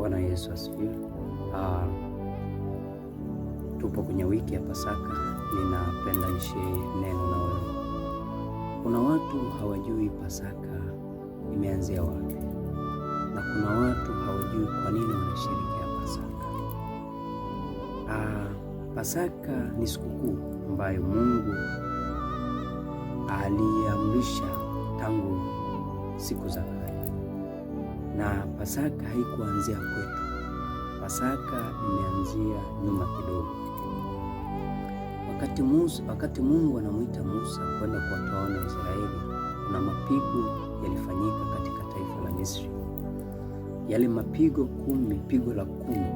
Bwana Yesu asifiwe. Tupo kwenye wiki ya Pasaka. Ninapenda nishare neno na wewe. Kuna watu hawajui Pasaka imeanzia wapi, na kuna watu hawajui kwa nini wanasherehekea Pasaka. Pasaka ni sikukuu ambayo Mungu aliamrisha tangu siku za kale, na Pasaka haikuanzia kwetu. Pasaka imeanzia nyuma kidogo. Wakati Mungu anamuita Musa kwenda kuwatoa wana wa Israeli, kuna mapigo yalifanyika katika taifa la Misri. Yale mapigo 10, pigo la 10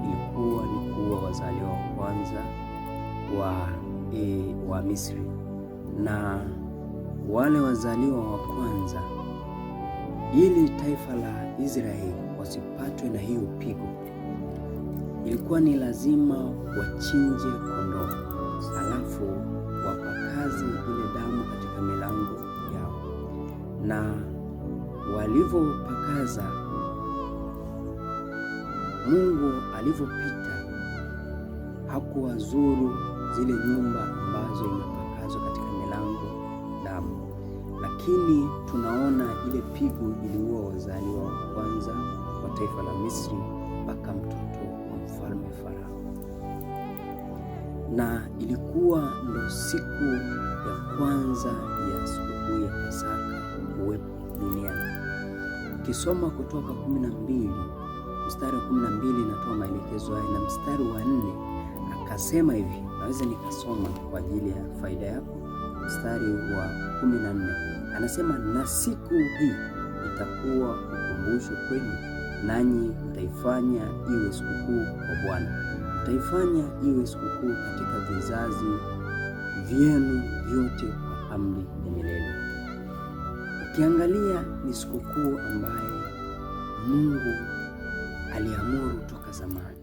ilikuwa ni kuua wazaliwa wa kwanza wa Misri, na wale wazaliwa wa kwanza, ili taifa la Israeli wasipatwe na hiyo pigo, ilikuwa ni lazima wachinje kondoo, halafu wapakaze ile damu katika milango yao. Na walivyopakaza, Mungu alivyopita hakuwazuru zile nyumba ambazo imepakazwa katika milango damu, lakini tunaona ile pigo iliua wazaliwa wa kwanza wa taifa la Misri mpaka mtoto wa mfalme Farao. Na ilikuwa ndo siku ya kwanza ya sikukuu ya Pasaka kuwepo duniani. Ukisoma Kutoka 12 mstari wa 12 inatoa maelekezo haya, na mstari wa 4 akasema hivi, naweza nikasoma kwa ajili ya faida yako. Mstari wa 14 anasema, na siku hii itakuwa ukumbusho kwenu, nanyi mtaifanya iwe sikukuu kwa Bwana. Mtaifanya iwe sikukuu katika vizazi vyenu vyote kwa amri ya milele. Ukiangalia ni sikukuu ambaye Mungu aliamuru toka zamani.